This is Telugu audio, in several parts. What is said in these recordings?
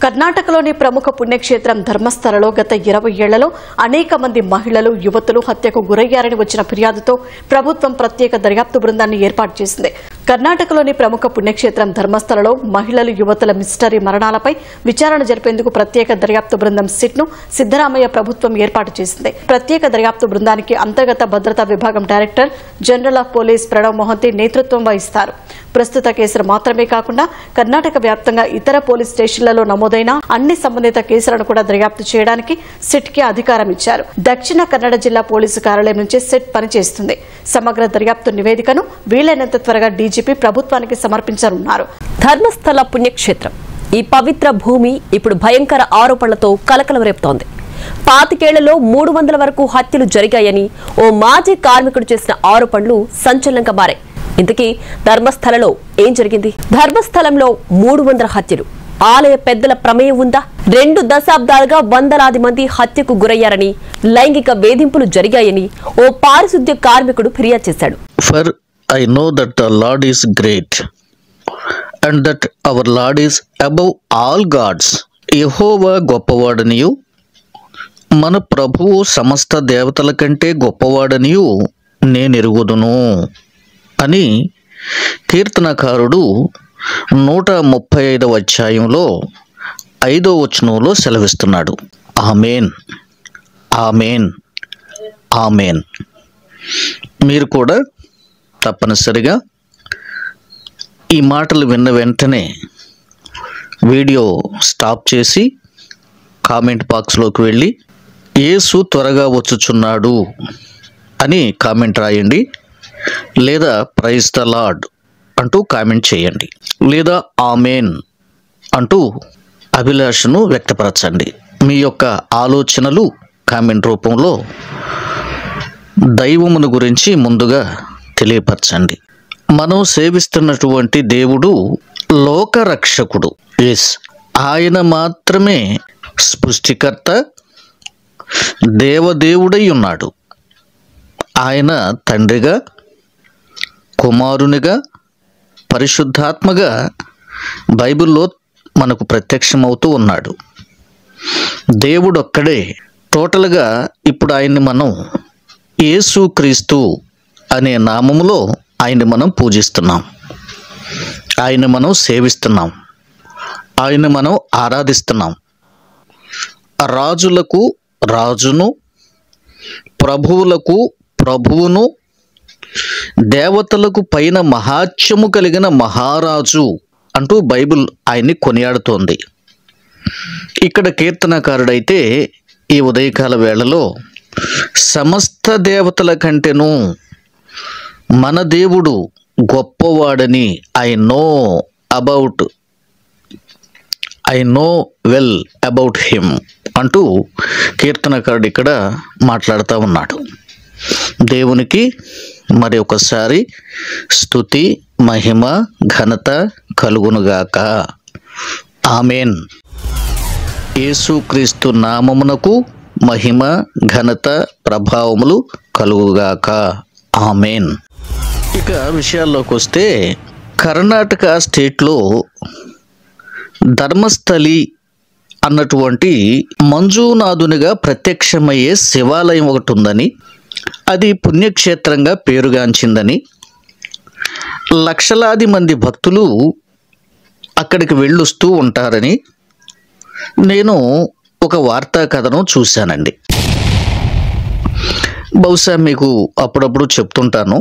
కర్ణాటకలోని ప్రముఖ పుణ్యక్షేత్రం ధర్మస్థలలో గత 20 ఏళ్లలో అనేక మంది మహిళలు యువతులు హత్యకు గురయ్యారని వచ్చిన ఫిర్యాదుతో ప్రభుత్వం ప్రత్యేక దర్యాప్తు బృందాన్ని ఏర్పాటు చేసింది. కర్ణాటకలోని ప్రముఖ పుణ్యక్షేత్రం ధర్మస్థలలో మహిళలు యువతుల మిస్టరీ మరణాలపై విచారణ జరిపేందుకు ప్రత్యేక దర్యాప్తు బృందం సిట్ను సిద్దరామయ్య ప్రభుత్వం ఏర్పాటు చేసింది. ప్రత్యేక దర్యాప్తు బృందానికి అంతర్గత భద్రతా విభాగం director general of police Pranav Mohanty నేతృత్వం వహిస్తారు. ప్రస్తుత కేసులు మాత్రమే కాకుండా కర్ణాటక వ్యాప్తంగా ఇతర పోలీస్ స్టేషన్లలో నమోదైన అన్ని సంబంధిత కేసులను కూడా దర్యాప్తు చేయడానికి సిట్ కి అధికారం ఇచ్చారు. దక్షిణ కన్నడ జిల్లా పోలీసు కార్యాలయం నుంచి సిట్ పనిచేస్తుంది. సమగ్ర దర్యాప్తు నివేదికను వీలైనంత త్వరగా డీజీపీ ప్రభుత్వానికి సమర్పించనున్నారు. ధర్మస్థల పుణ్యక్షేత్రం ఈ పవిత్ర భూమి ఇప్పుడు భయంకర ఆరోపణలతో కలకలం రేపుతోంది. 25 ఏళ్లలో 300 వరకు హత్యలు జరిగాయని ఓ మాజీ కార్మికుడు చేసిన ఆరోపణలు సంచలనంగా మారాయి. ఇంతకీ ధర్మస్థలలో ఏం జరిగింది? ధర్మస్థలంలో 300 హత్యలు. ఆలయ పెద్దల ప్రమేయం ఉందా? 2 దశాబ్దాలుగా వందలాది మంది హత్యకు గురయ్యారని, లైంగిక వేధింపులు జరిగాయని ఓ పారిశుద్ధ్య కార్మికుడు ఫిర్యాదు చేశాడు. For I know that the Lord is great and that our Lord is above all gods. యెహోవా గొప్పవాడనియు మన ప్రభువు సమస్త దేవతల కంటే గొప్పవాడనియు నేనెరుగుదును అని కీర్తనకారుడు 135వ అధ్యాయంలో 5వ వచనంలో సెలవిస్తున్నాడు. ఆమేన్, ఆమేన్, ఆమేన్. మీరు కూడా తప్పనిసరిగా ఈ మాటలు విన్న వెంటనే వీడియో స్టాప్ చేసి కామెంట్ బాక్స్లోకి వెళ్ళి యేసు త్వరగా వచ్చుచున్నాడు అని కామెంట్ రాయండి, లేదా ప్రైజ్ ద లార్డ్ అంటూ కామెంట్ చేయండి, లేదా ఆమేన్ అంటూ అభిలాషను వ్యక్తపరచండి. మీ యొక్క ఆలోచనలు కామెంట్ రూపంలో దైవమును గురించి ముందుగా తెలియపరచండి. మనం సేవిస్తున్నటువంటి దేవుడు లోకరక్షకుడు. ఎస్, ఆయన మాత్రమే సృష్టికర్త, దేవదేవుడై ఉన్నాడు. ఆయన తండ్రిగా, కుమారునిగా, పరిశుద్ధాత్మగా బైబిల్లో మనకు ప్రత్యక్షమవుతూ ఉన్నాడు. దేవుడు ఒక్కడే. టోటల్గా ఇప్పుడు ఆయన్ని మనం యేసుక్రీస్తు అనే నామములో ఆయన్ని మనం పూజిస్తున్నాం, ఆయన్ని మనం సేవిస్తున్నాం, ఆయన్ని మనం ఆరాధిస్తున్నాం. రాజులకు రాజును, ప్రభువులకు ప్రభువును, దేవతలకు పైన మహాత్యము కలిగిన మహారాజు అంటూ బైబిల్ ఆయన్ని కొనియాడుతోంది. ఇక్కడ కీర్తనకారుడైతే ఈ ఉదయకాల వేళలో సమస్త దేవతల కంటేను మన దేవుడు గొప్పవాడని I know well about him అంటూ కీర్తనకారుడు ఇక్కడ మాట్లాడుతూ ఉన్నాడు. దేవునికి మరి ఒకసారి స్తుతి, మహిమ, ఘనత కలుగునుగాక. ఆమేన్. యేసుక్రీస్తు నామమునకు మహిమ, ఘనత, ప్రభావములు కలుగుగాక. ఆమేన్. ఇక విషయాల్లోకి వస్తే, కర్ణాటక స్టేట్లో ధర్మస్థలి అన్నటువంటి మంజునాథునిగా ప్రత్యక్షమయ్యే శివాలయం ఒకటి ఉందని, అది పుణ్యక్షేత్రంగా పేరుగాంచిందని, లక్షలాది మంది భక్తులు అక్కడికి వెళ్ళొస్తూ ఉంటారని నేను ఒక వార్తా కథనం చూశానండి. బహుశా మీకు అప్పుడప్పుడు చెప్తుంటాను,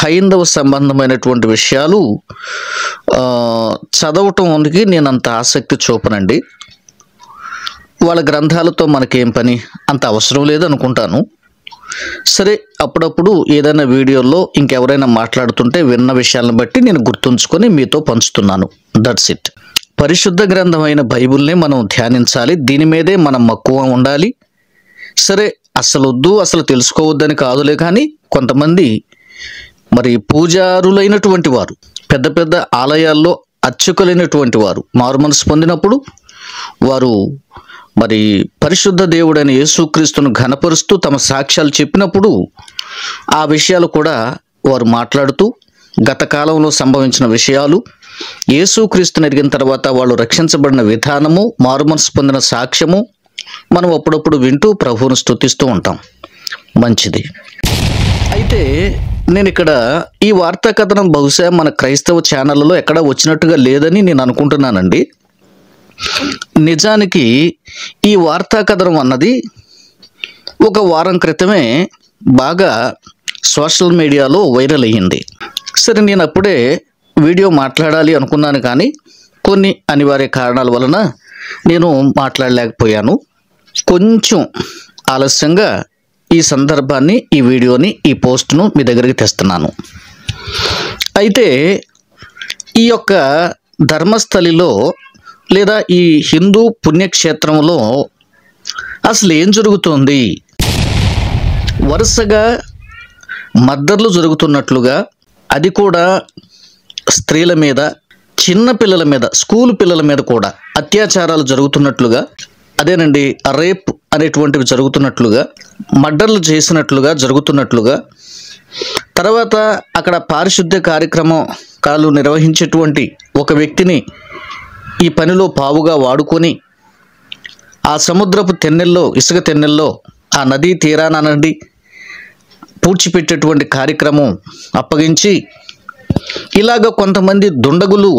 హైందవ సంబంధమైనటువంటి విషయాలు చదవటానికి నేను అంత ఆసక్తి చూపనండి. వాళ్ళ గ్రంథాలతో మనకేం పని, అంత అవసరం లేదు అనుకుంటాను. సరే, అప్పుడప్పుడు ఏదైనా వీడియోలో ఇంకెవరైనా మాట్లాడుతుంటే విన్న విషయాలను బట్టి నేను గుర్తుంచుకొని మీతో పంచుతున్నాను. That's it. పరిశుద్ధ గ్రంథమైన బైబిల్ని మనం ధ్యానించాలి, దీని మీదే మనం మక్కువ ఉండాలి. సరే, అసలు తెలుసుకోవద్దని కాదులే, కానీ కొంతమంది మరి పూజారులైనటువంటి వారు, పెద్ద పెద్ద ఆలయాల్లో అర్చకులైనటువంటి వారు మారుమనసు పొందినప్పుడు వారు మరి పరిశుద్ధ దేవుడైన యేసుక్రీస్తును ఘనపరుస్తూ తమ సాక్ష్యాలు చెప్పినప్పుడు ఆ విషయాలు కూడా వారు మాట్లాడుతూ గత కాలంలో సంభవించిన విషయాలు, యేసుక్రీస్తుని ఎరిగిన తర్వాత వాళ్ళు రక్షించబడిన విధానము, మారుమనసు పొందిన సాక్ష్యము మనం అప్పుడప్పుడు వింటూ ప్రభువును స్తుతిస్తూ ఉంటాం. మంచిది. అయితే నేను ఇక్కడ ఈ వార్తా కథనం బహుశా మన క్రైస్తవ ఛానళ్ళలో ఎక్కడ వచ్చినట్టుగా లేదని నేను అనుకుంటున్నానండి. నిజానికి ఈ వార్తా కథనం అన్నది ఒక వారం క్రితమే బాగా సోషల్ మీడియాలో వైరల్ అయ్యింది. సరే, నేను అప్పుడే వీడియో మాట్లాడాలి అనుకున్నాను, కానీ కొన్ని అనివార్య కారణాల వలన నేను మాట్లాడలేకపోయాను. కొంచెం ఆలస్యంగా ఈ సందర్భాన్ని, ఈ వీడియోని, ఈ పోస్ట్ను మీ దగ్గరికి తెస్తున్నాను. అయితే ఈ యొక్క ధర్మస్థలిలో లేదా ఈ హిందూ పుణ్యక్షేత్రంలో అసలు ఏం జరుగుతోంది? వరుసగా మర్డర్లు జరుగుతున్నట్లుగా, అది కూడా స్త్రీల మీద, చిన్న పిల్లల మీద, స్కూల్ పిల్లల మీద కూడా అత్యాచారాలు జరుగుతున్నట్లుగా, అదేనండి రేప్ అనేటువంటివి జరుగుతున్నట్లుగా, మర్డర్లు చేసినట్లుగా జరుగుతున్నట్లుగా, తర్వాత అక్కడ పారిశుద్ధ్య కార్యక్రమాలు నిర్వహించేటువంటి ఒక వ్యక్తిని ఈ పనిలో పావుగా వాడుకొని ఆ సముద్రపు తెన్నెల్లో, ఇసుక తెన్నెల్లో, ఆ నదీ తీరానండి పూడ్చిపెట్టేటువంటి కార్యక్రమం అప్పగించి ఇలాగ కొంతమంది దుండగులు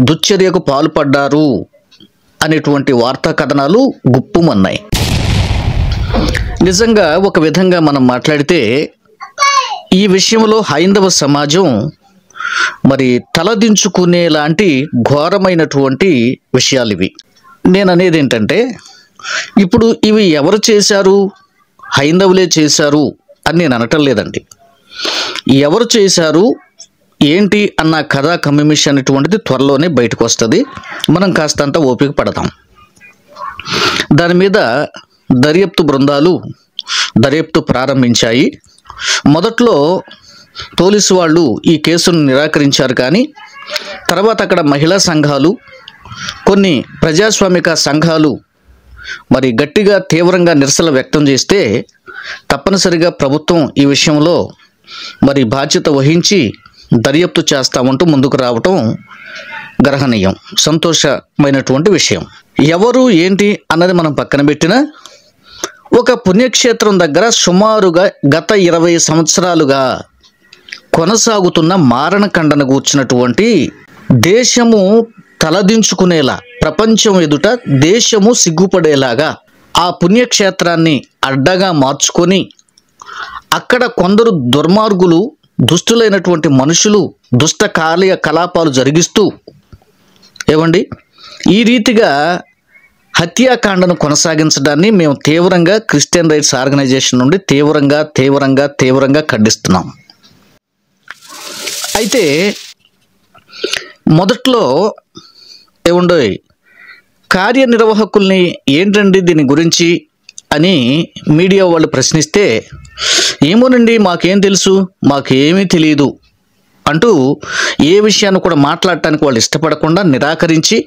దుశ్చర్యకు పాల్పడ్డారు అనేటువంటి వార్తా కథనాలు గుప్పుమన్నాయి. నిజంగా ఒక విధంగా మనం మాట్లాడితే ఈ విషయంలో హైందవ సమాజం మరి తలదించుకునేలాంటి ఘోరమైనటువంటి విషయాలు ఇవి. నేను అనేది ఏంటంటే, ఇప్పుడు ఇవి ఎవరు చేశారు? హైందవులే చేశారు అని నేను అనటం లేదండి. ఎవరు చేశారు ఏంటి అన్న కథా కమ్మిమిష్ అనేటువంటిది త్వరలోనే బయటకు వస్తుంది. మనం కాస్తంత ఓపిక పడతాం. దాని మీద దర్యాప్తు బృందాలు దర్యాప్తు ప్రారంభించాయి. మొదట్లో పోలీసు వాళ్ళు ఈ కేసును నిరాకరించారు, కానీ తర్వాత అక్కడ మహిళా సంఘాలు, కొన్ని ప్రజాస్వామిక సంఘాలు మరి గట్టిగా తీవ్రంగా నిరసన వ్యక్తం చేస్తే తప్పనిసరిగా ప్రభుత్వం ఈ విషయంలో మరి బాధ్యత వహించి దర్యాప్తు చేస్తామంటూ ముందుకు రావటం గ్రహణీయం, సంతోషమైనటువంటి విషయం. ఎవరు ఏంటి అన్నది మనం పక్కన పెట్టినా, ఒక పుణ్యక్షేత్రం దగ్గర సుమారుగా గత 20 సంవత్సరాలుగా కొనసాగుతున్న మారణకాండను గూర్చినటువంటి, దేశము తలదించుకునేలా, ప్రపంచం ఎదుట దేశము సిగ్గుపడేలాగా ఆ పుణ్యక్షేత్రాన్ని అడ్డగా మార్చుకొని అక్కడ కొందరు దుర్మార్గులు, దుష్టులైనటువంటి మనుషులు దుష్ట కార్యకలాపాలు జరిగిస్తూ ఏమండి ఈ రీతిగా హత్యాకాండను కొనసాగించడాన్ని మేము తీవ్రంగా క్రిస్టియన్ రైట్స్ ఆర్గనైజేషన్ నుండి తీవ్రంగా ఖండిస్తున్నాం. అయితే మొదట్లో ఏముండోయ్ కార్యనిర్వాహకుల్ని ఏంటండి దీని గురించి అని మీడియా వాళ్ళు ప్రశ్నిస్తే, ఏమోనండి మాకేం తెలుసు, మాకేమీ తెలియదు అంటూ ఏ విషయాన్ని కూడా మాట్లాడటానికి వాళ్ళు ఇష్టపడకుండా నిరాకరించి,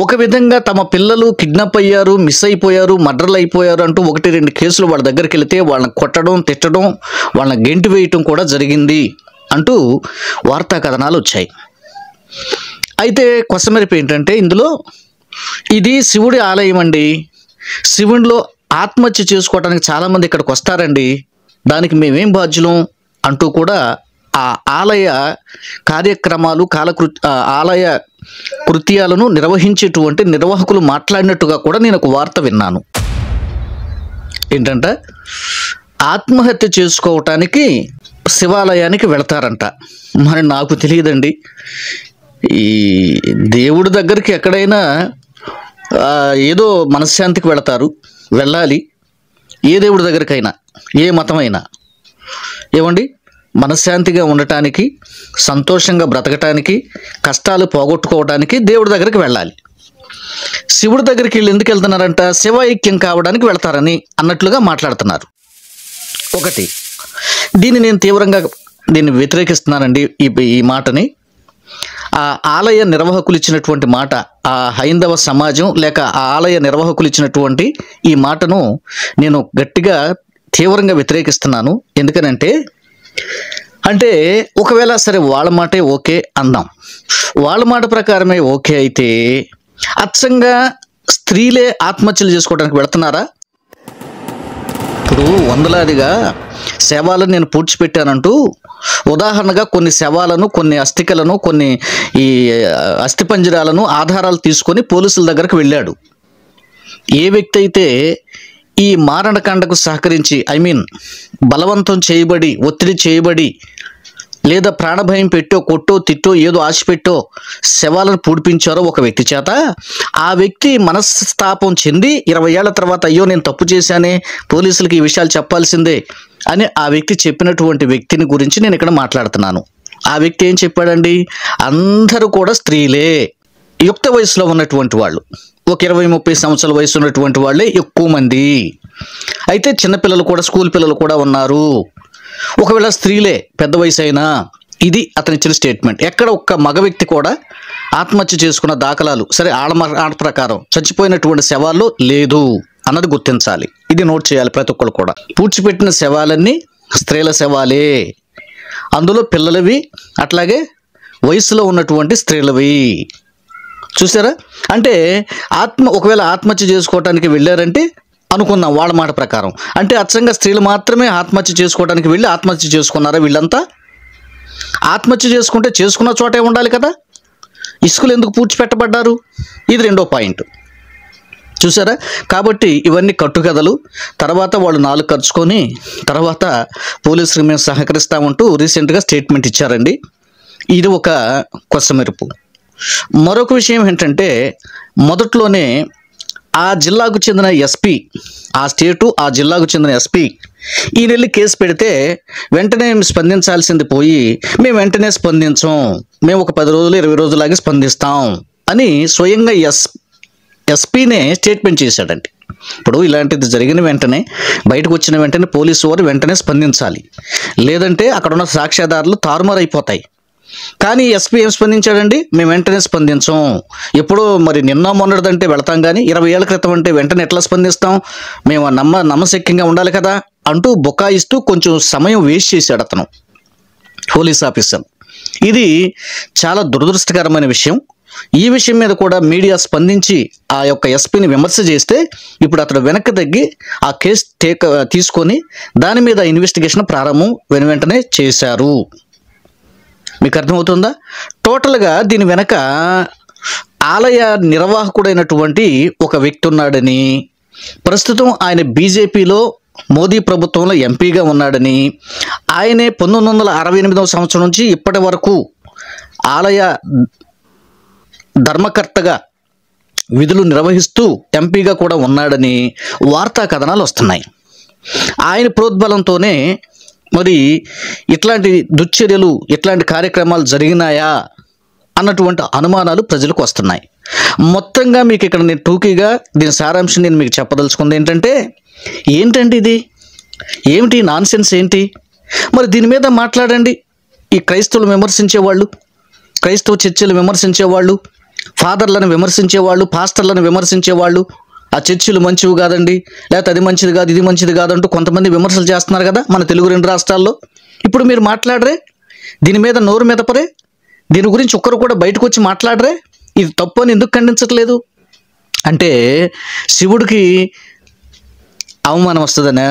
ఒక విధంగా తమ పిల్లలు కిడ్నాప్ అయ్యారు, మిస్ అయిపోయారు, మర్డర్లు అయిపోయారు అంటూ 1-2 కేసులు వాళ్ళ దగ్గరికి వెళితే వాళ్ళని కొట్టడం, తిట్టడం, వాళ్ళని గెంటి వేయటం కూడా జరిగింది అంటూ వార్తా కథనాలు వచ్చాయి. అయితే కొసమెరుపు ఏంటంటే, ఇందులో ఇది శివుడి ఆలయం అండి, శివుడిలో ఆత్మహత్య చేసుకోవడానికి చాలామంది ఇక్కడికి వస్తారండి, దానికి మేమేం బాధ్యులం అంటూ కూడా ఆ ఆలయ కార్యక్రమాలు, ఆలయ కృత్యాలను నిర్వహించేటువంటి నిర్వాహకులు మాట్లాడినట్టుగా కూడా నేను ఒక వార్త విన్నాను. ఏంటంటే ఆత్మహత్య చేసుకోవటానికి శివాలయానికి వెళతారంట. మరి నాకు తెలియదండి, ఈ దేవుడి దగ్గరికి ఎక్కడైనా ఏదో మనశ్శాంతికి వెళతారు, వెళ్ళాలి. ఏ దేవుడి దగ్గరికైనా, ఏ మతమైనా ఏమండి మనశ్శాంతిగా ఉండటానికి, సంతోషంగా బ్రతకటానికి, కష్టాలు పోగొట్టుకోవడానికి దేవుడి దగ్గరికి వెళ్ళాలి. శివుడి దగ్గరికి వీళ్ళు ఎందుకు వెళ్తున్నారంట? శివైక్యం కావడానికి వెళతారని అన్నట్లుగా మాట్లాడుతున్నారు. ఒకటి, దీన్ని నేను తీవ్రంగా వ్యతిరేకిస్తున్నానండి. ఈ మాటని ఆ ఆలయ నిర్వాహకులు ఇచ్చినటువంటి మాట, ఆ హైందవ సమాజం లేక ఆ ఆలయ నిర్వాహకులు ఇచ్చినటువంటి ఈ మాటను నేను గట్టిగా తీవ్రంగా వ్యతిరేకిస్తున్నాను. ఎందుకనంటే అంటే ఒకవేళ సరే వాళ్ళ మాటే ఓకే అందాం, వాళ్ళ మాట ప్రకారమే ఓకే అయితే అచ్చంగా స్త్రీలే ఆత్మహత్యలు చేసుకోవడానికి వెళుతున్నారా? ఇప్పుడు వందలాదిగా శవాలను నేను పూడ్చిపెట్టానంటూ ఉదాహరణగా కొన్ని శవాలను, కొన్ని అస్థికలను, కొన్ని ఈ అస్థిపంజరాలను ఆధారాలు తీసుకొని పోలీసుల దగ్గరకు వెళ్ళాడు. ఏ వ్యక్తి అయితే ఈ మారణకాండకు సహకరించి బలవంతం చేయబడి, ఒత్తిడి చేయబడి, లేదా ప్రాణభయం పెట్టో, కొట్టో, తిట్టో, ఏదో ఆశ పెట్టో శవాలను పూడిపించారో ఒక వ్యక్తి చేత, ఆ వ్యక్తి మనస్తాపం చెంది 20 ఏళ్ల తర్వాత అయ్యో నేను తప్పు చేశానే, పోలీసులకి ఈ విషయాలు చెప్పాల్సిందే అని ఆ వ్యక్తి చెప్పినటువంటి వ్యక్తిని గురించి నేను ఇక్కడ మాట్లాడుతున్నాను. ఆ వ్యక్తి ఏం చెప్పాడండి? అందరూ కూడా స్త్రీలే, యుక్త వయసులో ఉన్నటువంటి వాళ్ళు, ఒక 20-30 సంవత్సరాల వయసు ఉన్నటువంటి వాళ్ళే ఎక్కువ మంది. అయితే చిన్నపిల్లలు కూడా, స్కూల్ పిల్లలు కూడా ఉన్నారు. ఒకవేళ స్త్రీలే పెద్ద వయసు అయినా, ఇది అతని ఇచ్చిన స్టేట్మెంట్. ఎక్కడ ఒక్క మగ వ్యక్తి కూడా ఆత్మహత్య చేసుకున్న దాఖలాలు సరే ఆడ ప్రకారం చచ్చిపోయినటువంటి శవాల్లో లేదు అన్నది గుర్తించాలి. ఇది నోట్ చేయాలి ప్రతి ఒక్కరు కూడా. పూడ్చిపెట్టిన శవాలన్నీ స్త్రీల శవాలే, అందులో పిల్లలవి, అట్లాగే వయసులో ఉన్నటువంటి స్త్రీలవి. చూసారా? అంటే ఒకవేళ ఆత్మహత్య చేసుకోవటానికి వెళ్ళారంటే అనుకుందాం వాళ్ళ మాట ప్రకారం, అంటే అచ్చంగా స్త్రీలు మాత్రమే ఆత్మహత్య చేసుకోవడానికి వెళ్ళి ఆత్మహత్య చేసుకున్నారా వీళ్ళంతా? ఆత్మహత్య చేసుకుంటే చేసుకున్న చోటే ఉండాలి కదా, ఇసుకలు ఎందుకు పూడ్చిపెట్టబడ్డారు? ఇది రెండో పాయింట్. చూసారా? కాబట్టి ఇవన్నీ కట్టుకథలు. తర్వాత వాళ్ళు నాలుగు ఖర్చుకొని తర్వాత పోలీసులకు మేము సహకరిస్తామంటూ రీసెంట్గా స్టేట్మెంట్ ఇచ్చారండి. ఇది ఒక కొసమెరుపు. మరొక విషయం ఏంటంటే, మొదట్లోనే ఆ జిల్లాకు చెందిన ఎస్పీ, ఆ స్టేటు ఆ జిల్లాకు చెందిన ఎస్పీ ఈ నెల్లి కేసు పెడితే వెంటనే స్పందించాల్సింది పోయి మేము వెంటనే స్పందించాం, మేము ఒక 10 రోజులు 20 రోజులాగే స్పందిస్తాం అని స్వయంగా ఎస్పీనే స్టేట్మెంట్ చేశాడండి. ఇప్పుడు ఇలాంటిది జరిగిన వెంటనే, బయటకు వచ్చిన వెంటనే పోలీసు వారు వెంటనే స్పందించాలి, లేదంటే అక్కడ ఉన్న సాక్ష్యాధారాలు తారుమారైపోతాయి. కానీ ఎస్పీ ఏం స్పందించాడండి? మేము వెంటనే స్పందించాం. ఎప్పుడో మరి నిన్న మొన్నటిదంటే వెళతాం, కానీ 20 ఏళ్ల క్రితం అంటే వెంటనే ఎట్లా స్పందిస్తాం? మేము నమ్మశక్యంగా ఉండాలి కదా అంటూ బుకాయిస్తూ కొంచెం సమయం వేస్ట్ చేశాడు అతను, పోలీస్ ఆఫీసర్. ఇది చాలా దురదృష్టకరమైన విషయం. ఈ విషయం మీద కూడా మీడియా స్పందించి ఆ యొక్క ఎస్పీని విమర్శ చేస్తే ఇప్పుడు అతడు వెనక్కి తగ్గి ఆ కేసు తీసుకొని దాని మీద ఇన్వెస్టిగేషన్ ప్రారంభం వెంటనే చేశారు. మీకు అర్థమవుతుందా? టోటల్గా దీని వెనక ఆలయ నిర్వాహకుడైనటువంటి ఒక వ్యక్తి ఉన్నాడని, ప్రస్తుతం ఆయన బీజేపీలో మోదీ ప్రభుత్వంలో ఎంపీగా ఉన్నాడని, ఆయనే 1968వ సంవత్సరం నుంచి ఇప్పటి వరకు ఆలయ ధర్మకర్తగా విధులు నిర్వహిస్తూ ఎంపీగా కూడా ఉన్నాడని వార్తా కథనాలు వస్తున్నాయి. ఆయన ప్రోద్బలంతోనే మరి ఇట్లాంటి దుశ్చర్యలు, ఇట్లాంటి కార్యక్రమాలు జరిగినాయా అన్నటువంటి అనుమానాలు ప్రజలకు వస్తున్నాయి. మొత్తంగా మీకు ఇక్కడ నేను టూకీగా దీని సారాంశం నేను మీకు చెప్పదలుచుకుంది ఏంటంటే ఇది ఏమిటి నాన్సెన్స్ ఏంటి? మరి దీని మీద మాట్లాడండి. ఈ క్రైస్తవులు విమర్శించేవాళ్ళు, క్రైస్తవ చర్చిలు విమర్శించేవాళ్ళు, ఫాదర్లను విమర్శించేవాళ్ళు, పాస్టర్లను విమర్శించేవాళ్ళు, ఆ చర్చిలు మంచివి కాదండి, లేకపోతే అది మంచిది కాదు, ఇది మంచిది కాదంటూ కొంతమంది విమర్శలు చేస్తున్నారు కదా మన తెలుగు 2 రాష్ట్రాల్లో. ఇప్పుడు మీరు మాట్లాడరే, దీని మీద నోరు మెదపరే, దీని గురించి ఒక్కరు కూడా బయటకు వచ్చి మాట్లాడరే, ఇది తప్పు అని ఎందుకు ఖండించట్లేదు? అంటే శివుడికి అవమానం వస్తుందనా?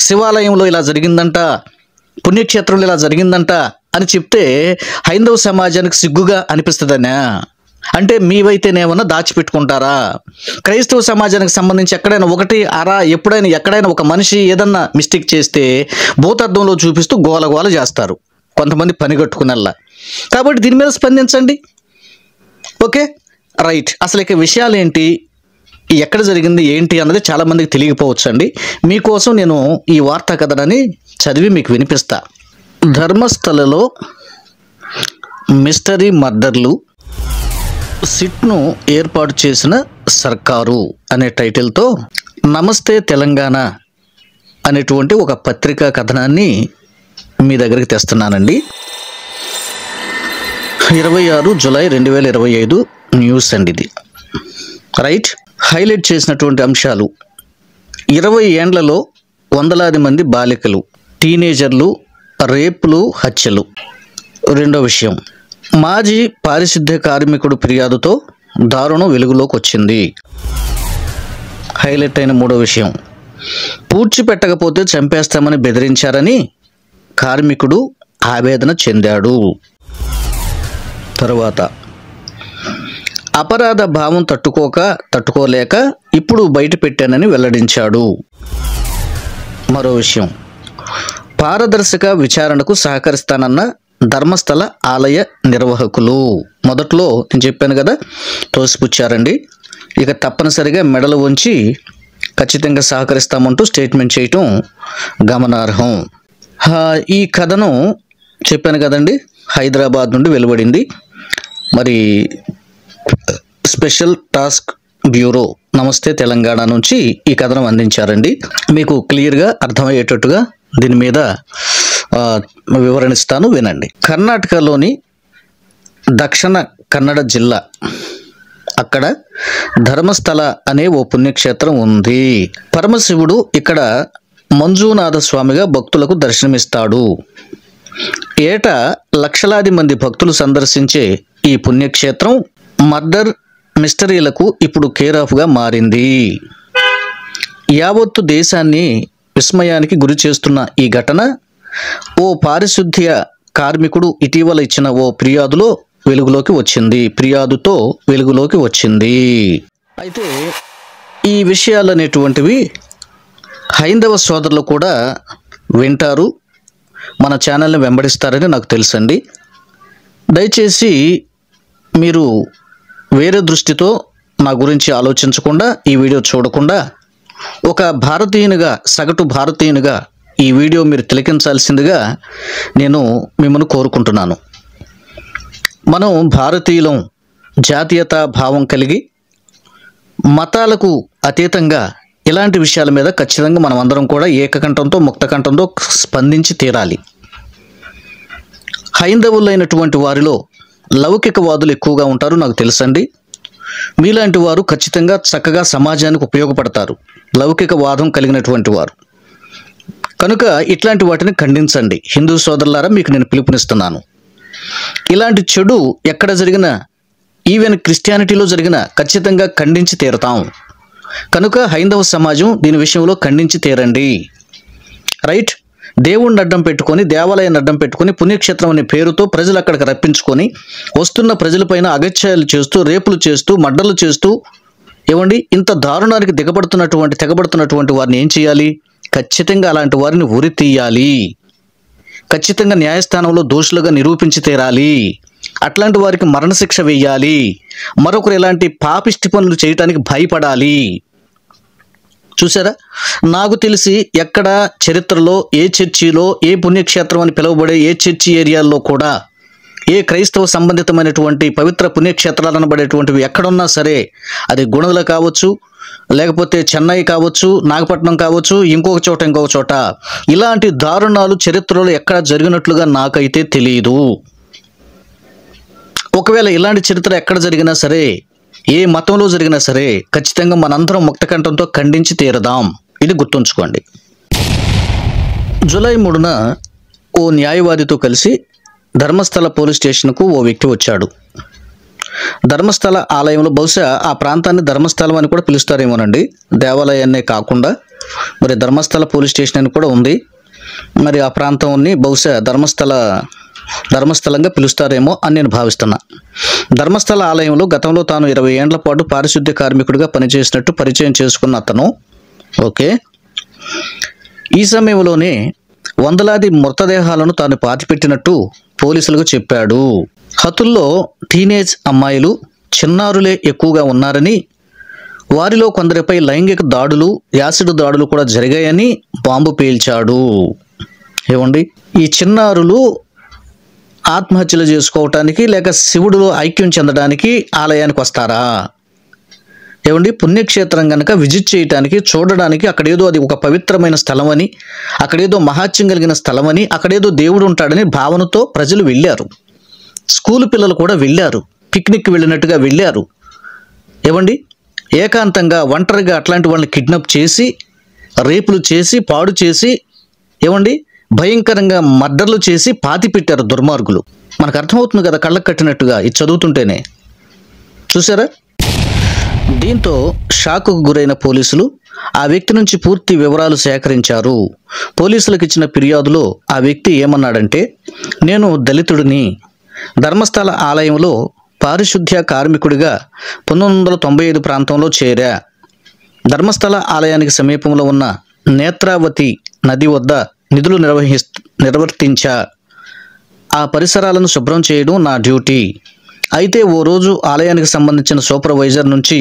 శివాలయంలో ఇలా జరిగిందంట, పుణ్యక్షేత్రంలో ఇలా జరిగిందంట అని చెప్తే హైందవ సమాజానికి సిగ్గుగా అనిపిస్తుందనా? అంటే మీవైతేనేమన్నా దాచిపెట్టుకుంటారా? క్రైస్తవ సమాజానికి సంబంధించి ఎక్కడైనా ఒకటి అరా ఎక్కడైనా ఒక మనిషి ఏదన్నా మిస్టేక్ చేస్తే భూతద్దంలో చూపిస్తూ గోలగోల చేస్తారు కొంతమంది పనిగట్టుకునేలా. కాబట్టి దీని మీద స్పందించండి. Okay, right. అసలు ఇక విషయాలు ఏంటి, ఎక్కడ జరిగింది ఏంటి అన్నది చాలామందికి తెలియకపోవచ్చు అండి. మీకోసం నేను ఈ వార్తా కథనాన్ని చదివి మీకు వినిపిస్తా. ధర్మస్థలలో మిస్టరీ మర్డర్లు, సిట్ను ఏర్పాటు చేసిన సర్కారు అనే టైటిల్తో నమస్తే తెలంగాణ అనేటువంటి ఒక పత్రికా కథనాన్ని మీ దగ్గరికి తెస్తున్నానండి. 26 జూలై 2025 న్యూస్ అండి ఇది. రైట్. హైలైట్ చేసినటువంటి అంశాలు: 20 ఏండ్లలో వందలాది మంది బాలికలు, టీనేజర్లు రేపులు, హత్యలు. రెండో విషయం, మాజీ పారిశుద్ధ్య కార్మికుడు ఫిర్యాదుతో దారుణం వెలుగులోకి వచ్చింది. హైలైట్ అయిన మూడో విషయం, పూడ్చిపెట్టకపోతే చంపేస్తామని బెదిరించారని కార్మికుడు ఆవేదన చెందాడు. తరువాత అపరాధ భావం తట్టుకోలేక ఇప్పుడు బయట పెట్టానని వెల్లడించాడు. మరో విషయం, పారదర్శక విచారణకు సహకరిస్తానన్న ధర్మస్థల ఆలయ నిర్వాహకులు. మొదట్లో నేను చెప్పాను కదా, తోసిపుచ్చారండి. ఇక తప్పనిసరిగా మెడలు వంచి ఖచ్చితంగా సహకరిస్తామంటూ స్టేట్మెంట్ చేయటం గమనార్హం. ఈ కథను చెప్పాను కదండి, హైదరాబాద్ నుండి వెలువడింది. మరి స్పెషల్ టాస్క్ బ్యూరో నమస్తే తెలంగాణ నుంచి ఈ కథనం అందించారండి. మీకు క్లియర్గా అర్థమయ్యేటట్టుగా దీని మీద వివరణిస్తాను, వినండి. కర్ణాటకలోని దక్షిణ కన్నడ జిల్లా, అక్కడ ధర్మస్థల అనే ఓ పుణ్యక్షేత్రం ఉంది. పరమశివుడు ఇక్కడ మంజునాథ స్వామిగా భక్తులకు దర్శనమిస్తాడు. ఏటా లక్షలాది మంది భక్తులు సందర్శించే ఈ పుణ్యక్షేత్రం మర్డర్ మిస్టరీలకు ఇప్పుడు కేర్ ఆఫ్గా మారింది. యావత్తు దేశాన్ని విస్మయానికి గురి చేస్తున్న ఈ ఘటన ఓ పారిశుద్ధ్య కార్మికుడు ఇటీవల ఇచ్చిన ఓ ఫిర్యాదుతో వెలుగులోకి వచ్చింది. అయితే ఈ విషయాలు అనేటువంటివి హైందవ సోదరులు కూడా వింటారు, మన ఛానల్ని వెంబడిస్తారని నాకు తెలుసండి. దయచేసి మీరు వేరే దృష్టితో నా గురించి ఆలోచించకుండా, ఈ వీడియో చూడకుండా, ఒక భారతీయునిగా, సగటు భారతీయునిగా ఈ వీడియో మీరు తిలకించాల్సిందిగా నేను మిమ్మల్ని కోరుకుంటున్నాను. మనం భారతీయులం, జాతీయతా భావం కలిగి మతాలకు అతీతంగా ఇలాంటి విషయాల మీద ఖచ్చితంగా మనం అందరం కూడా ఏకకంఠంతో, ముక్తకంఠంతో స్పందించి తీరాలి. హైందవులైనటువంటి వారిలో లౌకికవాదులు ఎక్కువగా ఉంటారు, నాకు తెలుసండి. మీలాంటి వారు ఖచ్చితంగా చక్కగా సమాజానికి ఉపయోగపడతారు, లౌకికవాదం కలిగినటువంటి వారు. కనుక ఇట్లాంటి వాటిని ఖండించండి. హిందూ సోదరులారా, మీకు నేను పిలుపునిస్తున్నాను. ఇలాంటి చెడు ఎక్కడ జరిగినా, ఈవెన్ క్రిస్టియానిటీలో జరిగినా ఖచ్చితంగా ఖండించి తీరతాం. కనుక హైందవ సమాజం దీని విషయంలో ఖండించి తీరండి. రైట్? దేవుణ్ణి అడ్డం పెట్టుకొని, దేవాలయాన్ని అడ్డం పెట్టుకొని, పుణ్యక్షేత్రం అనే పేరుతో ప్రజలు అక్కడికి రప్పించుకొని వస్తున్న ప్రజలపైన అగత్యాలు చేస్తూ, రేపులు చేస్తూ, మర్డర్లు చేస్తూ, ఇంత దారుణానికి తెగబడుతున్నటువంటి వారిని ఏం చేయాలి? ఖచ్చితంగా అలాంటి వారిని ఉరి తీయాలి. ఖచ్చితంగా న్యాయస్థానంలో దోషులుగా నిరూపించి తీరాలి. అట్లాంటి వారికి మరణశిక్ష వేయాలి. మరొకరు ఇలాంటి పాపిష్టి పనులు చేయటానికి భయపడాలి. చూసారా? నాకు తెలిసి ఎక్కడ చరిత్రలో ఏ చర్చిలో, ఏ పుణ్యక్షేత్రం అని పిలువబడే ఏ చర్చి ఏరియాల్లో కూడా, ఏ క్రైస్తవ సంబంధితమైనటువంటి పవిత్ర పుణ్యక్షేత్రాలు అనబడేటువంటివి ఎక్కడున్నా సరే, అది గుణదల కావచ్చు, లేకపోతే చెన్నై కావచ్చు, నాగపట్నం కావచ్చు, ఇంకొక చోట, ఇలాంటి దారుణాలు చరిత్రలో ఎక్కడ జరిగినట్లుగా నాకైతే తెలియదు. ఒకవేళ ఇలాంటి చరిత్ర ఎక్కడ జరిగినా సరే, ఏ మతంలో జరిగినా సరే, ఖచ్చితంగా మనందరం ముక్తకంఠంతో ఖండించి తీరదాం. ఇది గుర్తుంచుకోండి. జూలై 3న ఓ న్యాయవాదితో కలిసి ధర్మస్థల పోలీస్ స్టేషన్కు ఓ వ్యక్తి వచ్చాడు. ధర్మస్థల ఆలయంలో, బహుశా ఆ ప్రాంతాన్ని ధర్మస్థలం అని కూడా పిలుస్తారేమోనండి, దేవాలయాన్నే కాకుండా. మరి ధర్మస్థల పోలీస్ స్టేషన్ అని కూడా ఉంది. మరి ఆ ప్రాంతాన్ని బహుశా ధర్మస్థలంగా పిలుస్తారేమో అని నేను భావిస్తున్నా. ధర్మస్థల ఆలయంలో గతంలో తాను 20 ఏండ్ల పాటు పారిశుద్ధ్య కార్మికుడిగా పనిచేసినట్టు పరిచయం చేసుకున్న అతను, ఓకే, ఈ సమయంలోనే వందలాది మృతదేహాలను తాను పాతిపెట్టినట్టు పోలీసులకు చెప్పాడు. హతుల్లో టీనేజ్ అమ్మాయిలు, చిన్నారులే ఎక్కువగా ఉన్నారని, వారిలో కొందరిపై లైంగిక దాడులు, యాసిడ్ దాడులు కూడా జరిగాయని బాంబు పేల్చాడు. ఈ చిన్నారులు ఆత్మహత్యలు చేసుకోవటానికి లేక శివుడిలో ఐక్యం చెందడానికి ఆలయానికి వస్తారా? పుణ్యక్షేత్రం కనుక విజిట్ చేయడానికి, చూడడానికి, అక్కడేదో అది ఒక పవిత్రమైన స్థలమని, అక్కడేదో మహాత్యం కలిగిన స్థలమని, అక్కడేదో దేవుడు ఉంటాడని భావనతో ప్రజలు వెళ్ళారు. స్కూలు పిల్లలు కూడా వెళ్ళారు, పిక్నిక్ వెళ్ళినట్టుగా వెళ్ళారు. ఏకాంతంగా, ఒంటరిగా అట్లాంటి వాళ్ళని కిడ్నాప్ చేసి, రేపులు చేసి, పాడు చేసి, భయంకరంగా మర్డర్లు చేసి పాతి పెట్టారు దుర్మార్గులు. మనకు అర్థమవుతుంది కదా కళ్ళకు కట్టినట్టుగా ఇది చదువుతుంటేనే. చూసారా? దీంతో షాకుకు గురైన పోలీసులు ఆ వ్యక్తి నుంచి పూర్తి వివరాలు సేకరించారు. పోలీసులకు ఇచ్చిన ఫిర్యాదులో ఆ వ్యక్తి ఏమన్నాడంటే, నేను దళితుడిని, ధర్మస్థల ఆలయంలో పారిశుద్ధ్య కార్మికుడిగా 1995 ప్రాంతంలో చేరా. ధర్మస్థల ఆలయానికి సమీపంలో ఉన్న నేత్రావతి నది వద్ద నిధులు నిర్వర్తించా. ఆ పరిసరాలను శుభ్రం చేయడం నా డ్యూటీ. అయితే ఓ రోజు ఆలయానికి సంబంధించిన సూపర్వైజర్ నుంచి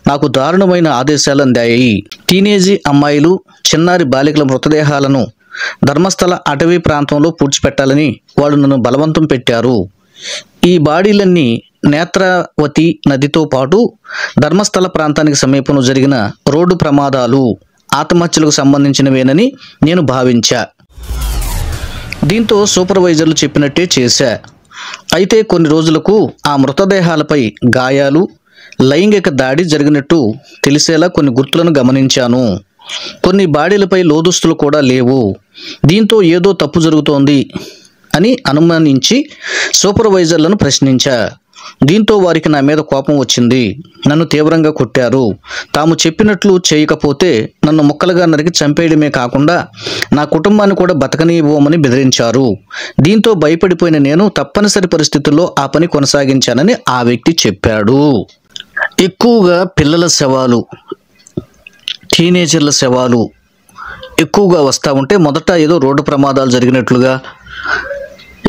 నాకు దారుణమైన ఆదేశాలు అందాయి. టీనేజీ అమ్మాయిలు, చిన్నారి బాలికల మృతదేహాలను ధర్మస్థల అటవీ ప్రాంతంలో పూడ్చిపెట్టాలని వాళ్ళు నన్ను బలవంతం పెట్టారు. ఈ బాడీలన్నీ నేత్రావతి నదితో పాటు ధర్మస్థల ప్రాంతానికి సమీపంలో జరిగిన రోడ్డు ప్రమాదాలు, ఆత్మహత్యలకు సంబంధించినవేనని నేను భావించా. దీంతో సూపర్వైజర్లు చెప్పినట్టే చేశా. అయితే కొన్ని రోజులకు ఆ మృతదేహాలపై గాయాలు, లైంగిక దాడి జరిగినట్టు తెలిసేలా కొన్ని గుర్తులను గమనించాను. కొన్ని బాడీలపై లోదుస్తులు కూడా లేవు. దీంతో ఏదో తప్పు జరుగుతోంది అని అనుమానించి సూపర్వైజర్లను ప్రశ్నించా. దీంతో వారికి నా మీద కోపం వచ్చింది. నన్ను తీవ్రంగా కొట్టారు. తాము చెప్పినట్లు చేయకపోతే నన్ను ముక్కలుగా నరికి చంపేయడమే కాకుండా నా కుటుంబాన్ని కూడా బతకనివ్వమని బెదిరించారు. దీంతో భయపడిపోయిన నేను తప్పనిసరి పరిస్థితుల్లో ఆ పని కొనసాగించానని ఆ వ్యక్తి చెప్పాడు. ఎక్కువగా పిల్లల శవాలు, టీనేజర్ల శవాలు ఎక్కువగా వస్తూ ఉంటే మొదట ఏదో రోడ్డు ప్రమాదాలు జరిగినట్లుగా,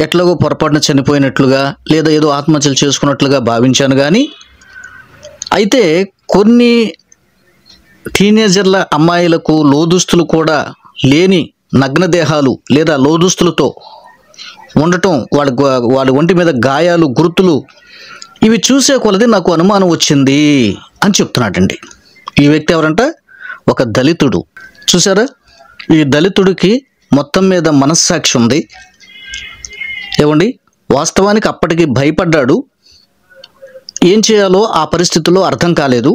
ఎట్లాగో పొరపాటున చనిపోయినట్లుగా, లేదా ఏదో ఆత్మహత్యలు చేసుకున్నట్లుగా భావించాను. కానీ అయితే కొన్ని టీనేజర్ల అమ్మాయిలకు లోదుస్తులు కూడా లేని నగ్నదేహాలు లేదా లోదుస్తులతో ఉండటం, వాళ్ళ ఒంటి మీద గాయాలు, గుర్తులు, ఇవి చూసే కొలది నాకు అనుమానం వచ్చింది అని చెప్తున్నాడండి. ఈ వ్యక్తి ఎవరంట? ఒక దళితుడు. చూసారా? ఈ దళితుడికి మొత్తం మీద మనస్సాక్షి ఉంది. ఏమండి, వాస్తవానికి అప్పటికి భయపడ్డాడు. ఏం చేయాలో ఆ పరిస్థితుల్లో అర్థం కాలేదు.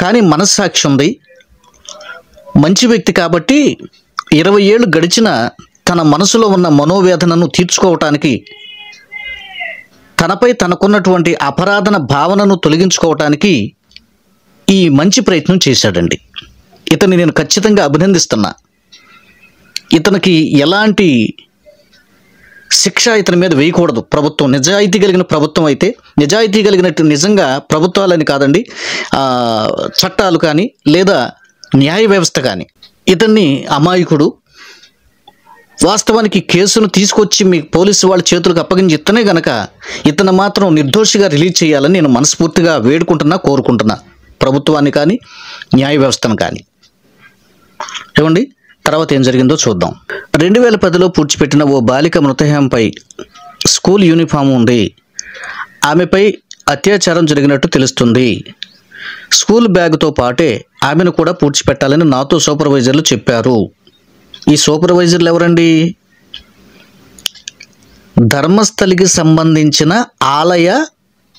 కానీ మనస్సాక్షి ఉంది. మంచి వ్యక్తి కాబట్టి 20 ఏళ్ళు గడిచిన తన మనసులో ఉన్న మనోవేదనను తీర్చుకోవటానికి, తనపై తనకున్నటువంటి అపరాధన భావనను తొలగించుకోవటానికి ఈ మంచి ప్రయత్నం చేశాడండి. ఇతన్ని నేను ఖచ్చితంగా అభినందిస్తున్నా. ఇతనికి ఎలాంటి శిక్ష ఇతని మీద వేయకూడదు ప్రభుత్వం. నిజాయితీ కలిగిన ప్రభుత్వం అయితే, నిజాయితీ కలిగినట్టు నిజంగా ప్రభుత్వాలని కాదండి, చట్టాలు కానీ లేదా న్యాయ వ్యవస్థ కానీ, ఇతన్ని అమాయకుడు, వాస్తవానికి కేసును తీసుకొచ్చి మీ పోలీసు వాళ్ళ చేతులకు అప్పగించి ఇతనే గనక ఇతను మాత్రం నిర్దోషిగా రిలీజ్ చేయాలని నేను మనస్ఫూర్తిగా వేడుకుంటున్నా, కోరుకుంటున్నా ప్రభుత్వాన్ని కానీ న్యాయ వ్యవస్థను కానీ. ఏమండి, తర్వాత ఏం జరిగిందో చూద్దాం. 2010లో పూడ్చిపెట్టిన ఓ బాలిక మృతదేహంపై స్కూల్ యూనిఫామ్ ఉంది. ఆమెపై అత్యాచారం జరిగినట్టు తెలుస్తుంది. స్కూల్ బ్యాగ్తో పాటే ఆమెను కూడా పూడ్చిపెట్టాలని నాతో సూపర్వైజర్లు చెప్పారు. ఈ సూపర్వైజర్లు ఎవరండి? ధర్మస్థలికి సంబంధించిన ఆలయ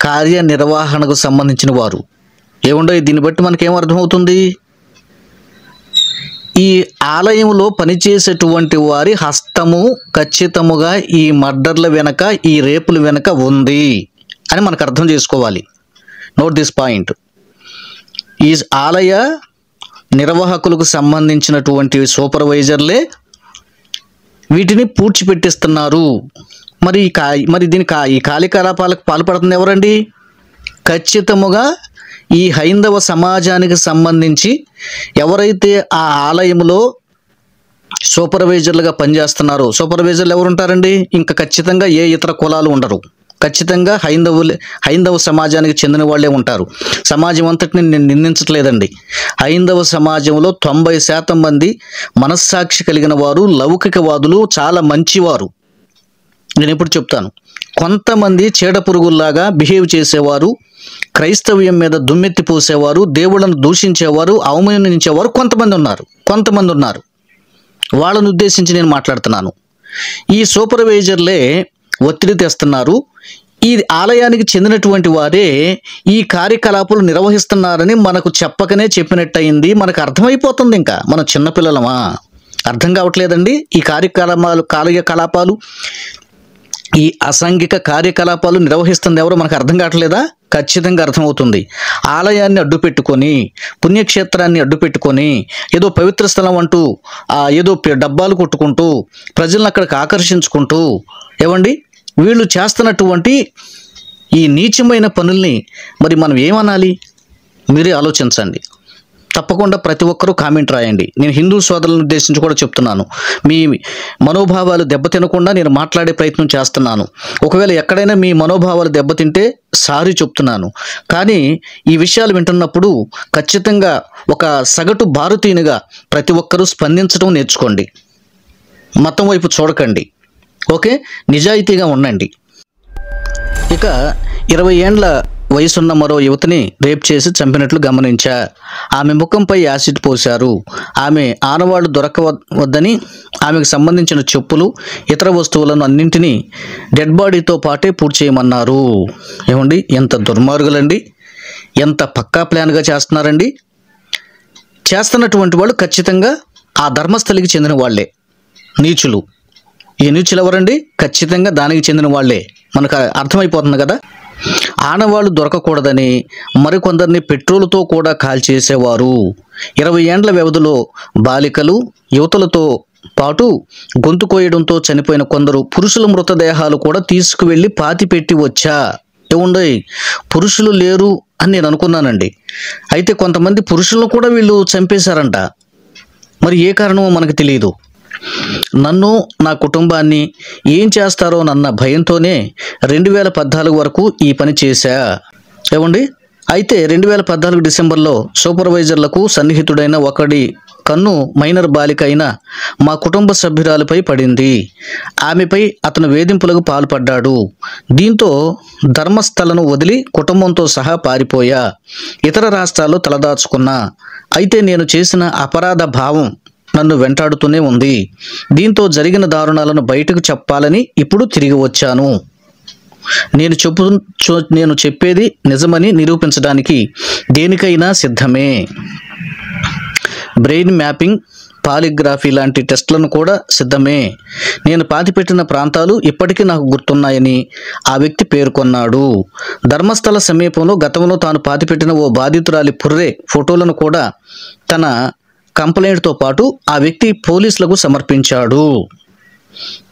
కార్యనిర్వహణకు సంబంధించిన వారు. ఏముండో దీన్ని బట్టి మనకేం అర్థమవుతుంది? ఈ ఆలయంలో పనిచేసేటువంటి వారి హస్తము ఖచ్చితముగా ఈ మర్డర్ల వెనక, ఈ రేపుల వెనక ఉంది అని మనకు అర్థం చేసుకోవాలి. Note this point. ఈ ఆలయ నిర్వాహకులకు సంబంధించినటువంటి సూపర్వైజర్లే వీటిని పూడ్చిపెట్టిస్తున్నారు. మరి దీనికి ఈ కార్యకలాపాలకు పాల్పడుతుంది ఎవరండి? ఖచ్చితముగా ఈ హైందవ సమాజానికి సంబంధించి ఎవరైతే ఆ ఆలయంలో సూపర్వైజర్లుగా పనిచేస్తున్నారో, సూపర్వైజర్లు ఎవరు ఉంటారండి? ఇంకా ఖచ్చితంగా ఏ ఇతర కులాలు ఉండరు. ఖచ్చితంగా హైందవ సమాజానికి చెందిన వాళ్ళే ఉంటారు. సమాజం అంతటిని నేను నిందించట్లేదండి. హైందవ సమాజంలో 90% మంది మనస్సాక్షి కలిగిన వారు, లౌకికవాదులు, చాలా మంచివారు. నేను ఎప్పుడు చెప్తాను, కొంతమంది చీడ పురుగుల్లాగా బిహేవ్ చేసేవారు, క్రైస్తవ్యం మీద దుమ్మెత్తి పోసేవారు, దేవుళ్ళను దూషించేవారు, అవమానించేవారు కొంతమంది ఉన్నారు. వాళ్ళను ఉద్దేశించి నేను మాట్లాడుతున్నాను. ఈ సూపర్వైజర్లే ఒత్తిడి తెస్తున్నారు. ఈ ఆలయానికి చెందినటువంటి వారే ఈ కార్యకలాపాలు నిర్వహిస్తున్నారని మనకు చెప్పకనే చెప్పినట్టయింది. మనకు అర్థమైపోతుంది. ఇంకా మనం చిన్నపిల్లలమా? అర్థం కావట్లేదండి. ఈ కార్యకలాపాలు ఈ అసాంఘిక కార్యకలాపాలు నిర్వహిస్తుంది ఎవరు మనకు అర్థం కావట్లేదా? ఖచ్చితంగా అర్థమవుతుంది. ఆలయాన్ని అడ్డుపెట్టుకొని, పుణ్యక్షేత్రాన్ని అడ్డుపెట్టుకొని, ఏదో పవిత్ర స్థలం అంటూ ఏదో డబ్బాలు కొట్టుకుంటూ ప్రజలను అక్కడికి ఆకర్షించుకుంటూ ఏమండి వీళ్ళు చేస్తున్నటువంటి ఈ నీచమైన పనుల్ని మరి మనం ఏమనాలి? మీరే ఆలోచించండి. తప్పకుండా ప్రతి ఒక్కరూ కామెంట్ రాయండి. నేను హిందూ సోదరులను ఉద్దేశించి కూడా చెప్తున్నాను, మీ మనోభావాలు దెబ్బతినకుండా నేను మాట్లాడే ప్రయత్నం చేస్తున్నాను. ఒకవేళ ఎక్కడైనా మీ మనోభావాలు దెబ్బతింటే సారీ చెప్తున్నాను. కానీ ఈ విషయాలు వింటున్నప్పుడు ఖచ్చితంగా ఒక సగటు భారతీయునిగా ప్రతి ఒక్కరూ స్పందించడం నేర్చుకోండి. మతం వైపు చూడకండి. ఓకే, నిజాయితీగా ఉండండి. ఇక 20 ఏండ్ల వయసున్న మరో యువతిని రేప్ చేసి చంపినట్లు గమనించా. ఆమె ముఖంపై యాసిడ్ పోశారు. ఆమె ఆనవాళ్లు దొరకవద్దని ఆమెకు సంబంధించిన చెప్పులు, ఇతర వస్తువులను అన్నింటినీ డెడ్ బాడీతో పాటే పూర్తి చేయమన్నారు. ఏమండి, ఎంత దుర్మార్గులండి! ఎంత పక్కా ప్లాన్గా చేస్తున్నారండి! చేస్తున్నటువంటి వాళ్ళు ఖచ్చితంగా ఆ ధర్మస్థలికి చెందిన వాళ్లే. నీచులు. ఈ నీచులు ఎవరండి? ఖచ్చితంగా దానికి చెందిన వాళ్లే. మనకు అర్థమైపోతుంది కదా. ఆనవాళ్లు దొరకకూడదని మరికొందరిని పెట్రోలుతో కూడా కాల్చేసేవారు. 20 ఏండ్ల వ్యవధిలో బాలికలు, యువతులతో పాటు గొంతు కోయడంతో చనిపోయిన కొందరు పురుషుల మృతదేహాలు కూడా తీసుకువెళ్ళి పాతిపెట్టి వచ్చా. ఏముండయి, పురుషులు లేరు అని నేను అనుకున్నానండి. అయితే కొంతమంది పురుషులను కూడా వీళ్ళు చంపేశారంట. మరి ఏ కారణమో మనకు తెలియదు. నన్ను, నా కుటుంబాన్ని ఏం చేస్తారో నన్న భయంతోనే 2014 వరకు ఈ పని చేశా. ఏమండి, అయితే 2014 డిసెంబర్లో సూపర్వైజర్లకు సన్నిహితుడైన ఒకడి కన్ను మైనర్ బాలిక అయిన మా కుటుంబ సభ్యురాలపై పడింది. ఆమెపై అతను వేధింపులకు పాల్పడ్డాడు. దీంతో ధర్మస్థలను వదిలి కుటుంబంతో సహా పారిపోయా. ఇతర రాష్ట్రాల్లో తలదాచుకున్నా. అయితే నేను చేసిన అపరాధ భావం నన్ను వెంటాడుతూనే ఉంది. దీంతో జరిగిన దారుణాలను బయటకు చెప్పాలని ఇప్పుడు తిరిగి వచ్చాను. నేను చెప్పేది నిజమని నిరూపించడానికి దేనికైనా సిద్ధమే. బ్రెయిన్ మ్యాపింగ్, పాలిగ్రఫీ లాంటి టెస్టులను కూడా సిద్ధమే. నేను పాతిపెట్టిన ప్రాంతాలు ఇప్పటికీ నాకు గుర్తున్నాయని ఆ వ్యక్తి పేర్కొన్నాడు. ధర్మస్థల సమీపంలో గతంలో తాను పాతిపెట్టిన ఓ బాధితురాలి పుర్రె ఫోటోలను కూడా తన కంప్లైంట్తో పాటు ఆ వ్యక్తి పోలీసులకు సమర్పించాడు.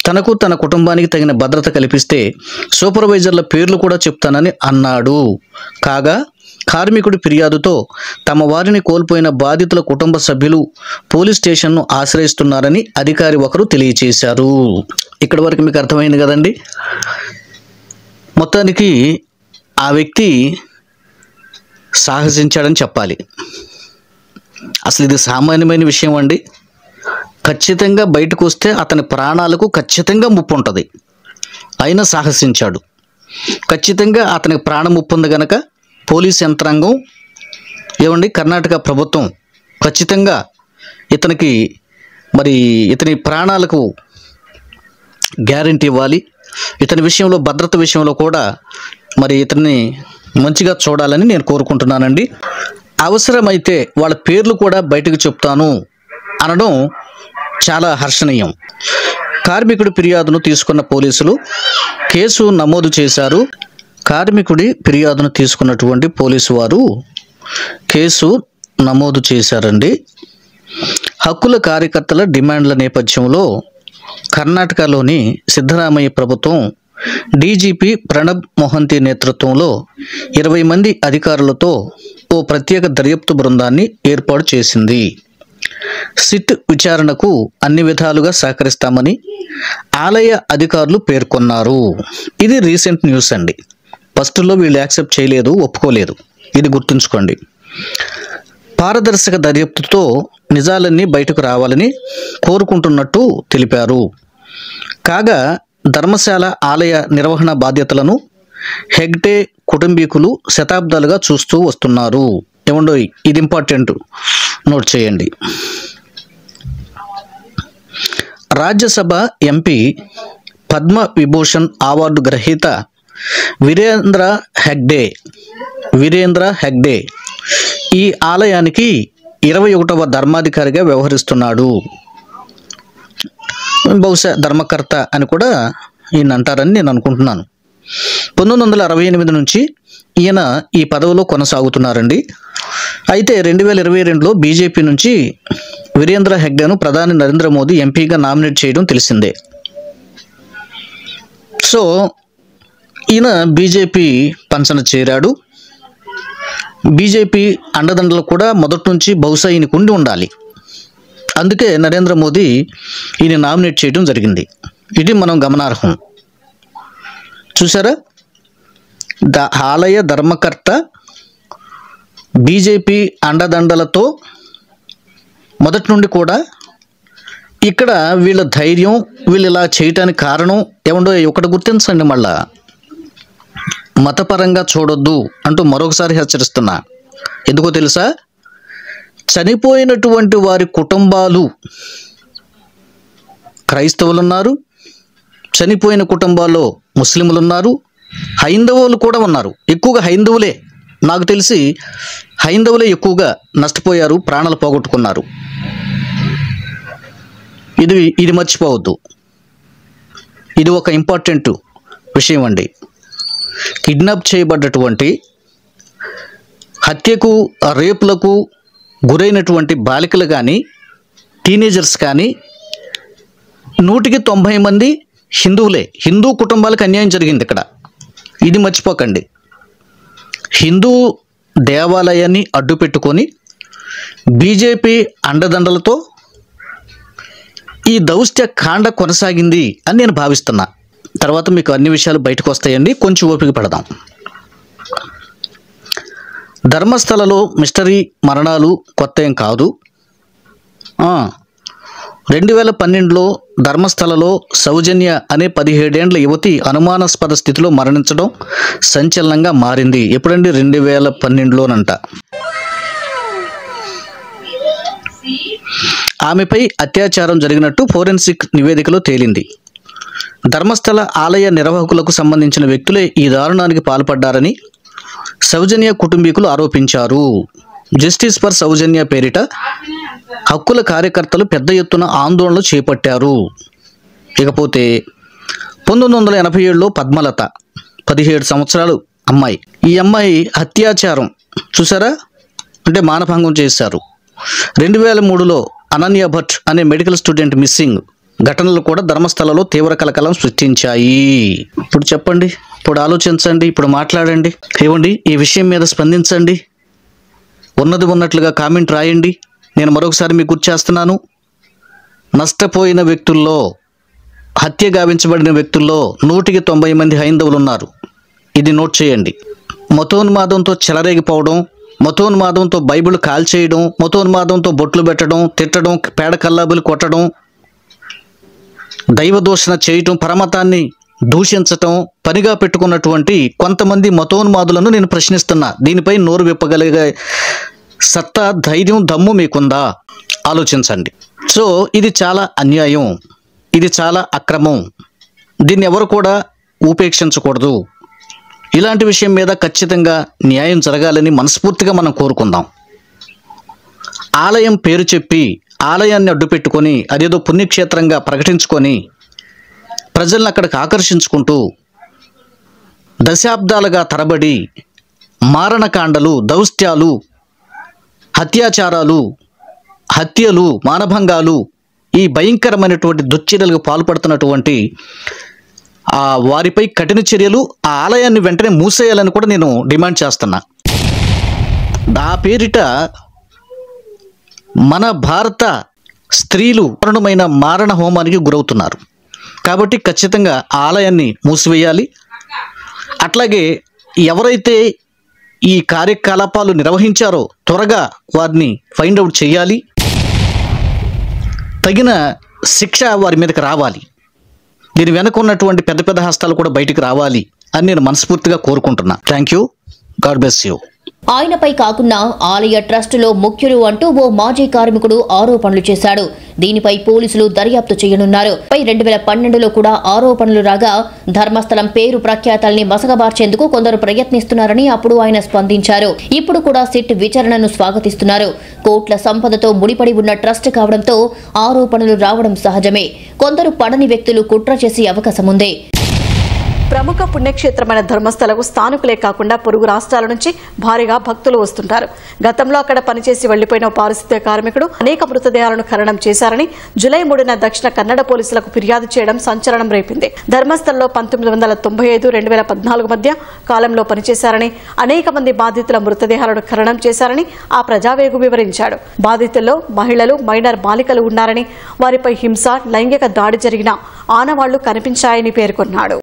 తనకు, తన కుటుంబానికి తగిన భద్రత కల్పిస్తే సూపర్వైజర్ల పేర్లు కూడా చెప్తానని అన్నాడు. కాగా కార్మికుడి ఫిర్యాదుతో తమ వారిని కోల్పోయిన బాధితుల కుటుంబ సభ్యులు పోలీస్ స్టేషన్ను ఆశ్రయిస్తున్నారని అధికారి ఒకరు తెలియజేశారు. ఇక్కడి వరకు మీకు అర్థమైంది కదండి. మొత్తానికి ఆ వ్యక్తి సాహసించాడని చెప్పాలి. అసలు ఇది సామాన్యమైన విషయం అండి. ఖచ్చితంగా బయటకు వస్తే అతని ప్రాణాలకు ఖచ్చితంగా ముప్పు ఉంటుంది. అయినా సాహసించాడు. ఖచ్చితంగా అతనికి ప్రాణ ముప్పు ఉంది కనుక పోలీస్ యంత్రాంగం ఏమండి, కర్ణాటక ప్రభుత్వం ఖచ్చితంగా ఇతని ప్రాణాలకు గ్యారెంటీ ఇవ్వాలి. ఇతని విషయంలో, భద్రత విషయంలో కూడా మరి ఇతన్ని మంచిగా చూడాలని నేను కోరుకుంటున్నానండి. అవసరమైతే వాళ్ళ పేర్లు కూడా బయటకు చెప్తాను అనడం చాలా హర్షణీయం. కార్మికుడి ఫిర్యాదును తీసుకున్న పోలీసులు కేసు నమోదు చేశారు. కార్మికుడి ఫిర్యాదును తీసుకున్నటువంటి పోలీసు వారు కేసు నమోదు చేశారండి. హక్కుల కార్యకర్తల డిమాండ్ల నేపథ్యంలో కర్ణాటకలోని సిద్ధరామయ్య ప్రభుత్వం డీజీపీ ప్రణబ్ మొహంతి నేతృత్వంలో 20 మంది అధికారులతో ఓ ప్రత్యేక దర్యాప్తు బృందాన్ని ఏర్పాటు చేసింది. సిట్ విచారణకు అన్ని విధాలుగా సహకరిస్తామని ఆలయ అధికారులు పేర్కొన్నారు. ఇది రీసెంట్ న్యూస్ అండి. ఫస్ట్లో వీళ్ళు యాక్సెప్ట్ చేయలేదు, ఒప్పుకోలేదు. ఇది గుర్తుంచుకోండి. పారదర్శక దర్యాప్తుతో నిజాలన్నీ బయటకు రావాలని కోరుకుంటున్నట్టు తెలిపారు. కాగా ధర్మశాల ఆలయ నిర్వహణ బాధ్యతలను హెగ్డే కుటుంబీకులు శతాబ్దాలుగా చూస్తూ వస్తున్నారు. ఏమండో, ఇది ఇంపార్టెంట్, నోట్ చేయండి. రాజ్యసభ ఎంపీ పద్మ విభూషణ్ అవార్డు గ్రహీత వీరేంద్ర హెగ్డే ఈ ఆలయానికి 21వ ధర్మాధికారిగా వ్యవహరిస్తున్నాడు. బహుశా ధర్మకర్త అని కూడా ఈయన అంటారని నేను అనుకుంటున్నాను. 1968 నుంచి ఈయన ఈ పదవిలో కొనసాగుతున్నారండి. అయితే 2022లో బీజేపీ నుంచి వీరేంద్ర హెగ్డేను ప్రధాని నరేంద్ర మోదీ ఎంపీగా నామినేట్ చేయడం తెలిసిందే. సో ఈయన బీజేపీ పంచన చేరాడు. బీజేపీ అండదండలు కూడా మొదటి నుంచి బహుశా ఈయనకు ఉండి ఉండాలి. అందుకే నరేంద్ర మోదీ ఈయన నామినేట్ చేయడం జరిగింది. ఇది మనం గమనార్హం. చూసారా, ఆలయ ధర్మకర్త బీజేపీ అండదండలతో మొదటి నుండి కూడా ఇక్కడ వీళ్ళ ధైర్యం, వీళ్ళు ఇలా చేయటానికి కారణం ఏమండో ఒకటి గుర్తించండి. మళ్ళా మతపరంగా చూడొద్దు అంటూ మరొకసారి హెచ్చరిస్తున్నా. ఎందుకో తెలుసా, చనిపోయినటువంటి వారి కుటుంబాలు క్రైస్తవులు ఉన్నారు, చనిపోయిన కుటుంబాల్లో ముస్లింలు ఉన్నారు, హైందవులు కూడా ఉన్నారు. ఎక్కువగా హైందవులే, నాకు తెలిసి హైందవులే ఎక్కువగా నష్టపోయారు, ప్రాణాలు పోగొట్టుకున్నారు. ఇది మర్చిపోవద్దు. ఇది ఒక ఇంపార్టెంట్ విషయం అండి. కిడ్నాప్ చేయబడ్డటువంటి, హత్యకు రేపులకు గురైనటువంటి బాలికలు కానీ టీనేజర్స్ కానీ 190 మంది హిందువులే. హిందూ కుటుంబాలకు అన్యాయం జరిగింది ఇక్కడ. ఇది మర్చిపోకండి. హిందూ దేవాలయాన్ని అడ్డు పెట్టుకొని బీజేపీ అండదండలతో ఈ దౌత్య కాండ కొనసాగింది అని నేను భావిస్తున్నా. తర్వాత మీకు అన్ని విషయాలు బయటకు వస్తాయండి, కొంచెం ఓపిక పడదాం. ధర్మస్థలలో మిస్టరీ మరణాలు కొత్త ఏం కాదు. 2012లో ధర్మస్థలలో సౌజన్య అనే 17 ఏండ్ల యువతి అనుమానాస్పద స్థితిలో మరణించడం సంచలనంగా మారింది. ఎప్పుడండి? 2012లోనంట. ఆమెపై అత్యాచారం జరిగినట్టు ఫోరెన్సిక్ నివేదికలో తేలింది. ధర్మస్థల ఆలయ నిర్వాహకులకు సంబంధించిన వ్యక్తులే ఈ దారుణానికి పాల్పడ్డారని సౌజన్య కుటుంబీకులు ఆరోపించారు. జస్టిస్ ఫర్ సౌజన్య పేరిట హక్కుల కార్యకర్తలు పెద్ద ఎత్తున ఆందోళనలు చేపట్టారు. ఇకపోతే 1987లో పద్మలత 17 సంవత్సరాలు అమ్మాయి. ఈ అమ్మాయి అత్యాచారం చూసారా, అంటే మానభంగం చేశారు. 2003లో అనన్య భట్ అనే మెడికల్ స్టూడెంట్ మిస్సింగ్ ఘటనలు కూడా ధర్మస్థలలో తీవ్ర కలకలం సృష్టించాయి. ఇప్పుడు చెప్పండి, ఇప్పుడు ఆలోచించండి, ఇప్పుడు మాట్లాడండి. ఏమండి, ఈ విషయం మీద స్పందించండి. ఉన్నది ఉన్నట్లుగా కామెంట్ రాయండి. నేను మరొకసారి మీకు గుర్తు చేస్తున్నాను. నష్టపోయిన వ్యక్తుల్లో, హత్య గావించబడిన వ్యక్తుల్లో 190 మంది హైందవులు ఉన్నారు. ఇది నోట్ చేయండి. మతోన్మాదంతో చెలరేగిపోవడం, మతోన్మాదంతో బైబిల్ కాల్చేయడం, మతోన్మాదంతో బొట్లు పెట్టడం, తిట్టడం, పేడ కల్లాబులు కొట్టడం, దైవ దూషణ చేయటం, పరమతాన్ని దూషించటం పనిగా పెట్టుకున్నటువంటి కొంతమంది మతోన్మాదులను నేను ప్రశ్నిస్తున్నా. దీనిపై నోరు విప్పగలిగే సత్తా, ధైర్యం, దమ్ము మీకుందా? ఆలోచించండి. సో ఇది చాలా అన్యాయం, ఇది చాలా అక్రమం. దీన్ని ఎవరు కూడా ఉపేక్షించకూడదు. ఇలాంటి విషయం మీద ఖచ్చితంగా న్యాయం జరగాలని మనస్ఫూర్తిగా మనం కోరుకుందాం. ఆలయం పేరు చెప్పి ఆలయాన్ని అడ్డుపెట్టుకొని అదేదో పుణ్యక్షేత్రంగా ప్రకటించుకొని ప్రజలను అక్కడికి ఆకర్షించుకుంటూ దశాబ్దాలుగా తరబడి మారణకాండలు, దౌత్యాలు, అత్యాచారాలు, హత్యలు, మానభంగాలు, ఈ భయంకరమైనటువంటి దుశ్చర్యలకు పాల్పడుతున్నటువంటి వారిపై కఠిన చర్యలు, ఆ ఆలయాన్ని వెంటనే మూసేయాలని కూడా నేను డిమాండ్ చేస్తున్నా. ఆ పేరిట మన భారత స్త్రీలు దారుణమైన మారణ హోమానికి గురవుతున్నారు. కాబట్టి ఖచ్చితంగా ఆలయాన్ని మూసివేయాలి. అట్లాగే ఎవరైతే ఈ కార్యకలాపాలు నిర్వహించారో త్వరగా వారిని ఫైండ్ అవుట్ చేయాలి. తగిన శిక్ష వారి మీదకి రావాలి. దీని వెనక ఉన్నటువంటి పెద్ద పెద్ద హస్తాలు కూడా బయటికి రావాలి అని నేను మనస్ఫూర్తిగా కోరుకుంటున్నా. Thank you. God bless you. ఆయనపై కాకుండా ఆలయ ట్రస్టులో ముఖ్యులు అంటూ ఓ మాజీ కార్మికుడు ఆరోపణలు చేశాడు. దీనిపై పోలీసులు దర్యాప్తు చేయనున్నారు. 2012లో కూడా ఆరోపణలు రాగా ధర్మస్థలం పేరు ప్రఖ్యాతల్ని మసకబార్చేందుకు కొందరు ప్రయత్నిస్తున్నారని అప్పుడు ఆయన స్పందించారు. ఇప్పుడు కూడా సిట్ విచారణను స్వాగతిస్తున్నారు. కోట్ల సంపదతో ముడిపడి ఉన్న ట్రస్ట్ కావడంతో ఆరోపణలు రావడం సహజమే. కొందరు పడని వ్యక్తులు కుట్ర చేసే అవకాశం ఉంది. ప్రముఖ పుణ్యక్షేత్రమైన ధర్మస్థలకు స్థానికులే కాకుండా పొరుగు రాష్ట్రాల నుంచి భారీగా భక్తులు వస్తుంటారు. గతంలో అక్కడ పనిచేసి వెళ్లిపోయిన పారిశుద్ధ్య కార్మికుడు అనేక మృతదేహాలను ఖననం చేశారని జూలై 3న దక్షిణ కన్నడ పోలీసులకు ఫిర్యాదు చేయడం సంచలనం రేపింది. ధర్మస్థల్లో 1995-2014 మధ్య కాలంలో పనిచేశారని, అనేక మంది బాధితుల మృతదేహాలను ఖననం చేశారని ఆ ప్రజావేగు వివరించాడు. బాధితుల్లో మహిళలు, మైనర్ బాలికలు ఉన్నారని, వారిపై హింస, లైంగిక దాడి జరిగిన ఆనవాళ్లు కనిపించాయని పేర్కొన్నాడు.